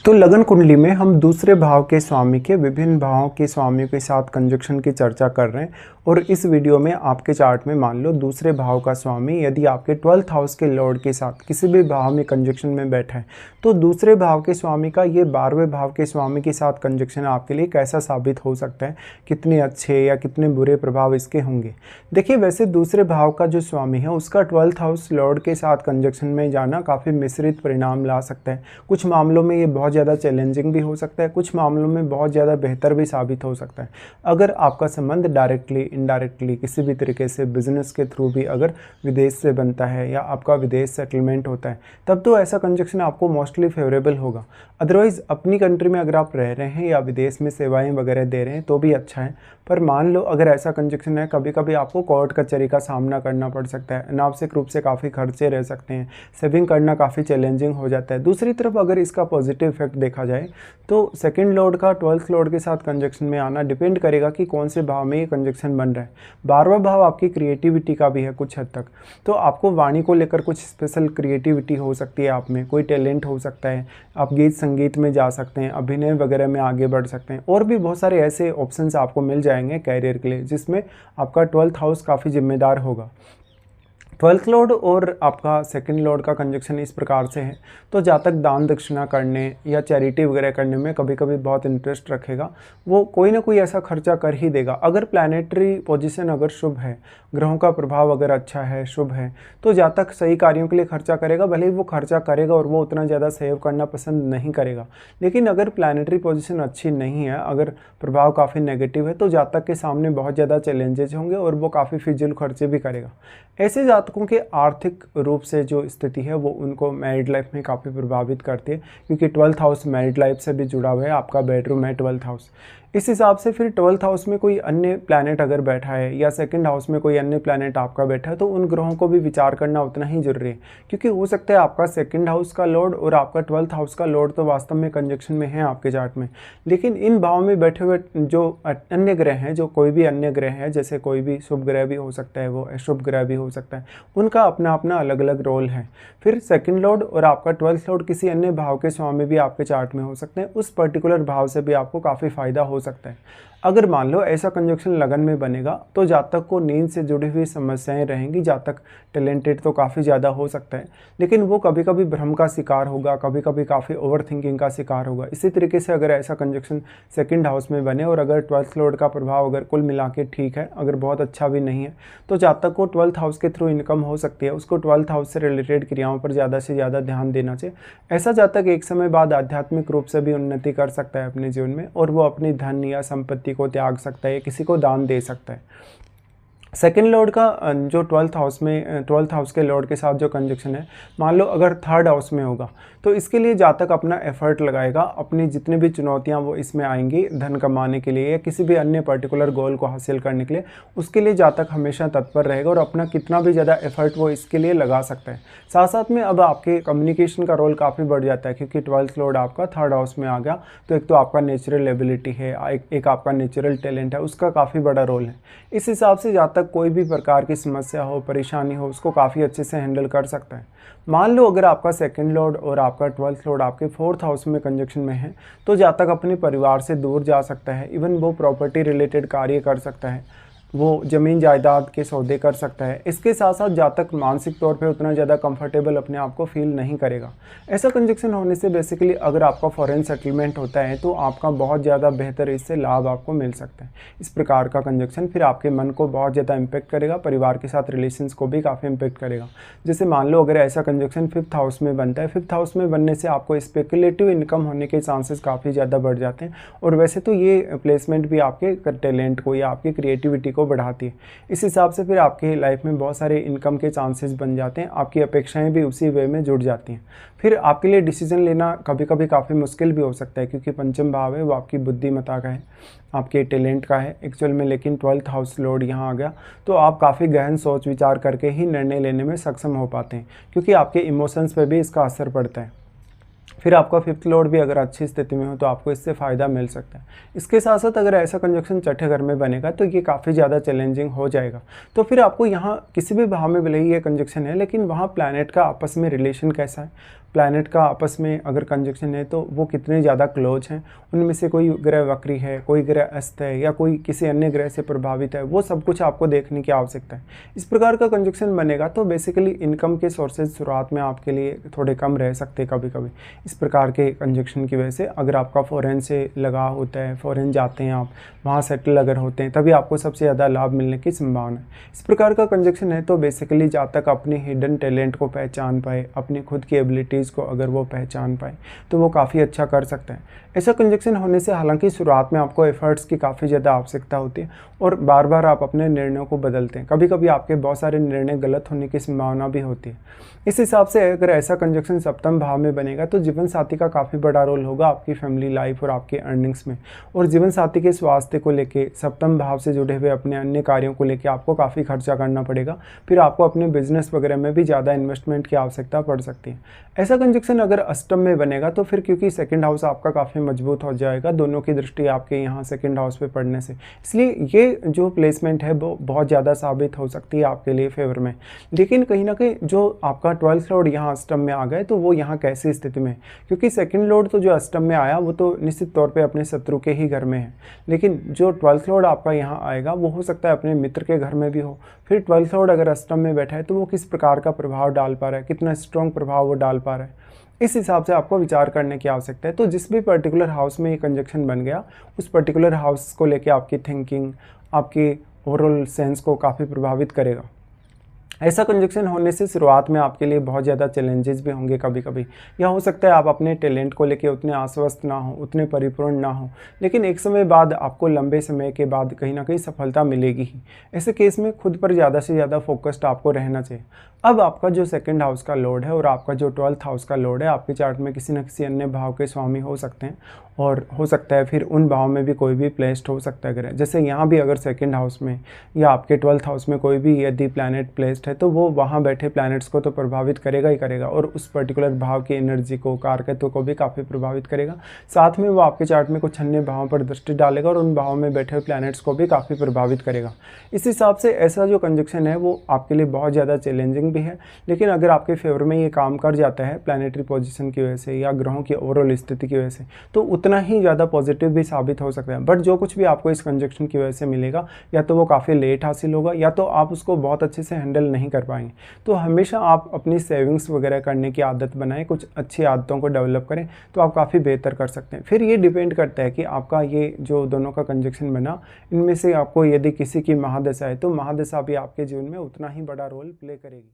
तो लगन कुंडली में हम दूसरे भाव के स्वामी के विभिन्न भावों के स्वामियों के साथ कंजक्शन की चर्चा कर रहे हैं। और इस वीडियो में आपके चार्ट में मान लो दूसरे भाव का स्वामी यदि आपके 12th हाउस के लॉर्ड के साथ किसी भी भाव में कंजक्शन में बैठा है तो दूसरे भाव के स्वामी का ये 12वें भाव के स्वामी के साथ कंजक्शन आपके लिए कैसा साबित हो सकता है, कितने अच्छे या कितने बुरे प्रभाव इसके होंगे। देखिए, वैसे दूसरे भाव का जो स्वामी है उसका 12th हाउस लॉर्ड के साथ कंजक्शन में जाना काफ़ी मिश्रित परिणाम ला सकता है। कुछ मामलों में ये बहुत ज़्यादा चैलेंजिंग भी हो सकता है, कुछ मामलों में बहुत ज़्यादा बेहतर भी साबित हो सकता है। अगर आपका संबंध डायरेक्टली इनडायरेक्टली किसी भी तरीके से बिजनेस के थ्रू भी अगर विदेश से बनता है या आपका विदेश सेटलमेंट होता है तब तो ऐसा कंजक्शन आपको मोस्टली फेवरेबल होगा। अदरवाइज़ अपनी कंट्री में अगर आप रह रहे हैं या विदेश में सेवाएं वगैरह दे रहे हैं तो भी अच्छा है। पर मान लो अगर ऐसा कंजक्शन है, कभी कभी आपको कोर्ट कचहरी का सामना करना पड़ सकता है, अनावश्यक रूप से काफ़ी खर्चे रह सकते हैं, सेविंग करना काफ़ी चैलेंजिंग हो जाता है। दूसरी तरफ अगर इसका पॉजिटिव इफेक्ट देखा जाए तो सेकंड लॉर्ड का 12th लॉर्ड के साथ कंजक्शन में आना डिपेंड करेगा कि कौन से भाव में ये कंजक्शन बन रहा है। 12वां भाव आपकी क्रिएटिविटी का भी है कुछ हद तक, तो आपको वाणी को लेकर कुछ स्पेशल क्रिएटिविटी हो सकती है, आप में कोई टैलेंट हो सकता है, आप गीत संगीत में जा सकते हैं, अभिनय वगैरह में आगे बढ़ सकते हैं और भी बहुत सारे ऐसे ऑप्शंस आपको मिल जाएंगे कैरियर के लिए जिसमें आपका 12th हाउस काफ़ी जिम्मेदार होगा। 12th लॉर्ड और आपका सेकंड लॉर्ड का कंजक्शन इस प्रकार से है तो जातक दान दक्षिणा करने या चैरिटी वगैरह करने में कभी कभी बहुत इंटरेस्ट रखेगा, वो कोई ना कोई ऐसा खर्चा कर ही देगा। अगर प्लैनेटरी पोजीशन अगर शुभ है, ग्रहों का प्रभाव अगर अच्छा है, शुभ है, तो जातक सही कार्यों के लिए खर्चा करेगा। भले ही वो खर्चा करेगा और वो उतना ज़्यादा सेव करना पसंद नहीं करेगा, लेकिन अगर प्लैनेटरी पोजीशन अच्छी नहीं है, अगर प्रभाव काफ़ी नेगेटिव है तो जातक के सामने बहुत ज़्यादा चैलेंजेस होंगे और वो काफ़ी फिजूल खर्चे भी करेगा। ऐसे जातकों के आर्थिक रूप से जो स्थिति है वो उनको मैरिड लाइफ में काफ़ी प्रभावित करती है, क्योंकि 12th हाउस मैरिड लाइफ से भी जुड़ा हुआ है, आपका बेडरूम है 12th हाउस। इस हिसाब से फिर 12th हाउस में कोई अन्य प्लैनेट अगर बैठा है या सेकंड हाउस में कोई अन्य प्लैनेट आपका बैठा है तो उन ग्रहों को भी विचार करना उतना ही जरूरी है, क्योंकि हो सकता है आपका सेकंड हाउस का लॉर्ड और आपका 12th हाउस का लॉर्ड तो वास्तव में कंजक्शन में है आपके चार्ट में, लेकिन इन भाव में बैठे हुए जो अन्य ग्रह हैं, जो कोई भी अन्य ग्रह है, जैसे कोई भी शुभ ग्रह भी हो सकता है, वो अशुभ ग्रह भी हो सकता है, उनका अपना अपना अलग अलग रोल है। फिर सेकंड लॉर्ड और आपका 12th लॉर्ड किसी अन्य भाव के स्वामी भी आपके चार्ट में हो सकते हैं, उस पर्टिकुलर भाव से भी आपको काफ़ी फायदा हो सकता है। अगर मान लो ऐसा कंजक्शन लगन में बनेगा तो जातक को नींद से जुड़ी हुई समस्याएं रहेंगी। जातक टैलेंटेड तो काफ़ी ज़्यादा हो सकता है, लेकिन वो कभी कभी भ्रम का शिकार होगा, कभी कभी काफ़ी ओवर थिंकिंग का शिकार होगा। इसी तरीके से अगर ऐसा कंजक्शन सेकंड हाउस में बने और अगर 12th लॉर्ड का प्रभाव अगर कुल मिला के ठीक है, अगर बहुत अच्छा भी नहीं है, तो जातक को 12th हाउस के थ्रू इनकम हो सकती है। उसको 12th हाउस से रिलेटेड क्रियाओं पर ज़्यादा से ज़्यादा ध्यान देना चाहिए। ऐसा जातक एक समय बाद आध्यात्मिक रूप से भी उन्नति कर सकता है अपने जीवन में, और वो अपनी धन या संपत्ति को त्याग सकता है, किसी को दान दे सकता है। सेकेंड लॉर्ड का जो 12th हाउस में 12th हाउस के लॉर्ड के साथ जो कंजक्शन है, मान लो अगर 3rd हाउस में होगा तो इसके लिए जातक अपना एफर्ट लगाएगा, अपनी जितनी भी चुनौतियां वो इसमें आएंगी धन कमाने के लिए या किसी भी अन्य पर्टिकुलर गोल को हासिल करने के लिए, उसके लिए जातक हमेशा तत्पर रहेगा और अपना कितना भी ज़्यादा एफर्ट वो इसके लिए लगा सकता है। साथ साथ में अब आपके कम्युनिकेशन का रोल काफ़ी बढ़ जाता है, क्योंकि 12th लॉर्ड आपका 3rd हाउस में आ गया, तो एक तो आपका नेचुरल एबिलिटी है, एक आपका नेचुरल टैलेंट है, उसका काफ़ी बड़ा रोल है। इस हिसाब से जातक कोई भी प्रकार की समस्या हो, परेशानी हो, उसको काफ़ी अच्छे से हैंडल कर सकता है। मान लो अगर आपका सेकंड लॉर्ड और आपका 12th लॉर्ड आपके 4th हाउस में कंजक्शन में है तो जातक अपने परिवार से दूर जा सकता है, इवन वो प्रॉपर्टी रिलेटेड कार्य कर सकता है, वो ज़मीन जायदाद के सौदे कर सकता है। इसके साथ साथ जातक मानसिक तौर पे उतना ज़्यादा कंफर्टेबल अपने आप को फील नहीं करेगा। ऐसा कंजक्शन होने से बेसिकली अगर आपका फॉरेन सेटलमेंट होता है तो आपका बहुत ज़्यादा बेहतर इससे लाभ आपको मिल सकता है। इस प्रकार का कंजक्शन फिर आपके मन को बहुत ज़्यादा इम्पेक्ट करेगा, परिवार के साथ रिलेशंस को भी काफ़ी इम्पेक्ट करेगा। जैसे मान लो अगर ऐसा कंजक्शन 5th हाउस में बनता है, 5th हाउस में बनने से आपको स्पेकुलेटिव इनकम होने के चांसेस काफ़ी ज़्यादा बढ़ जाते हैं, और वैसे तो ये प्लेसमेंट भी आपके टैलेंट को या आपकी क्रिएटिविटी को बढ़ाती है। इस हिसाब से फिर आपकी लाइफ में बहुत सारे इनकम के चांसेस बन जाते हैं, आपकी अपेक्षाएं भी उसी वे में जुड़ जाती हैं। फिर आपके लिए डिसीजन लेना कभी कभी काफ़ी मुश्किल भी हो सकता है, क्योंकि पंचम भाव है वो आपकी बुद्धिमत्ता का है, आपके टैलेंट का है एक्चुअल में, लेकिन 12th हाउस लॉर्ड यहाँ आ गया तो आप काफ़ी गहन सोच विचार करके ही निर्णय लेने में सक्षम हो पाते हैं, क्योंकि आपके इमोशंस पे भी इसका असर पड़ता है। फिर आपका 5th लॉर्ड भी अगर अच्छी स्थिति में हो तो आपको इससे फ़ायदा मिल सकता है। इसके साथ साथ अगर ऐसा कंजक्शन छठे घर में बनेगा तो ये काफ़ी ज़्यादा चैलेंजिंग हो जाएगा। तो फिर आपको यहाँ किसी भी भाव में भले ही ये कंजक्शन है, लेकिन वहाँ प्लैनेट का आपस में रिलेशन कैसा है, प्लैनेट का आपस में अगर कंजक्शन है तो वो कितने ज़्यादा क्लोज हैं, उनमें से कोई ग्रह वक्री है, कोई ग्रह अस्त है या कोई किसी अन्य ग्रह से प्रभावित है, वो सब कुछ आपको देखने की आवश्यकता है। इस प्रकार का कंजक्शन बनेगा तो बेसिकली इनकम के सोर्सेज शुरुआत में आपके लिए थोड़े कम रह सकते हैं कभी कभी इस प्रकार के कंजक्शन की वजह से। अगर आपका फॉरेन से लगाव होता है, फॉरेन जाते हैं आप, वहाँ सेटल अगर होते हैं, तभी आपको सबसे ज़्यादा लाभ मिलने की संभावना है। इस प्रकार का कंजक्शन है तो बेसिकली जहाँ तक अपनी हिडन टैलेंट को पहचान पाए, अपनी खुद की एबिलिटीज़ को अगर वो पहचान पाए तो वो काफ़ी अच्छा कर सकते हैं। ऐसा कंजक्शन होने से हालांकि शुरुआत में आपको एफर्ट्स की काफ़ी ज़्यादा आवश्यकता होती है और बार बार आप अपने निर्णयों को बदलते हैं। कभी कभी आपके बहुत सारे निर्णय गलत होने की संभावना भी होती है। इस हिसाब से अगर ऐसा कंजक्शन सप्तम भाव में बनेगा तो जीवन साथी का काफ़ी बड़ा रोल होगा आपकी फैमिली लाइफ और आपकी अर्निंग्स में। और जीवन साथी के स्वास्थ्य को लेके, सप्तम भाव से जुड़े हुए अपने अन्य कार्यों को लेके आपको काफ़ी खर्चा करना पड़ेगा। फिर आपको अपने बिजनेस वगैरह में भी ज़्यादा इन्वेस्टमेंट की आवश्यकता पड़ सकती है। ऐसा कंजक्शन अगर अष्टम में बनेगा तो फिर क्योंकि सेकंड हाउस आपका काफ़ी मजबूत हो जाएगा, दोनों की दृष्टि आपके यहाँ सेकंड हाउस पे पड़ने से, इसलिए ये जो प्लेसमेंट है वो बहुत ज़्यादा साबित हो सकती है आपके लिए फेवर में। लेकिन कहीं ना कहीं जो आपका 12th लॉर्ड यहाँ अष्टम में आ गए तो वो यहाँ कैसी स्थिति में है, क्योंकि सेकंड लॉर्ड तो जो अष्टम में आया वो तो निश्चित तौर पे अपने शत्रु के ही घर में है, लेकिन जो 12th लॉर्ड आपका यहाँ आएगा वो हो सकता है अपने मित्र के घर में भी हो। फिर 12th लॉर्ड अगर अष्टम में बैठा है तो वो किस प्रकार का प्रभाव डाल पा रहा है, कितना स्ट्रॉन्ग प्रभाव वो डाल पा रहा है, इस हिसाब से आपको विचार करने की आवश्यकता है। तो जिस भी पर्टिकुलर हाउस में ये कंजक्शन बन गया, उस पर्टिकुलर हाउस को लेके आपकी थिंकिंग, आपकी ओवरऑल सेंस को काफ़ी प्रभावित करेगा। ऐसा कंजक्शन होने से शुरुआत में आपके लिए बहुत ज़्यादा चैलेंजेस भी होंगे कभी कभी, या हो सकता है आप अपने टैलेंट को लेके उतने आश्वस्त ना हो, उतने परिपूर्ण ना हो, लेकिन एक समय बाद आपको लंबे समय के बाद कहीं ना कहीं सफलता मिलेगी ही। ऐसे केस में खुद पर ज़्यादा से ज़्यादा फोकस्ड आपको रहना चाहिए। अब आपका जो सेकंड हाउस का लॉर्ड है और आपका जो 12th हाउस का लॉर्ड है आपके चार्ट में किसी न किसी अन्य भाव के स्वामी हो सकते हैं, और हो सकता है फिर उन भाव में भी कोई भी प्लेस्ड हो सकता है ग्रह। जैसे यहाँ भी अगर सेकंड हाउस में या आपके 12th हाउस में कोई भी यदि प्लैनेट प्लेस्ड है तो वो वहाँ बैठे प्लैनेट्स को तो प्रभावित करेगा ही करेगा, और उस पर्टिकुलर भाव की एनर्जी को, कारकत्व को भी काफ़ी प्रभावित करेगा। साथ में वो आपके चार्ट में कुछ अन्य भावों पर दृष्टि डालेगा और उन भावों में बैठे हुए प्लैनेट्स को भी काफ़ी प्रभावित करेगा। इस हिसाब से ऐसा जो कंजक्शन है वो आपके लिए बहुत ज़्यादा चैलेंजिंग भी है, लेकिन अगर आपके फेवर में ये काम कर जाता है प्लैनेटरी पोजीशन की वजह से या ग्रहों की ओवरऑल स्थिति की वजह से, तो उतना ही ज़्यादा पॉजिटिव भी साबित हो सकता है। बट जो कुछ भी आपको इस कंजक्शन की वजह से मिलेगा, या तो वो काफ़ी लेट हासिल होगा या तो आप उसको बहुत अच्छे से हैंडल नहीं कर पाएंगे। तो हमेशा आप अपनी सेविंग्स वगैरह करने की आदत बनाएं, कुछ अच्छी आदतों को डेवलप करें तो आप काफ़ी बेहतर कर सकते हैं। फिर ये डिपेंड करता है कि आपका ये जो दोनों का कंजक्शन बना, इनमें से आपको यदि किसी की महादशा है तो महादशा भी आपके जीवन में उतना ही बड़ा रोल प्ले करेगी।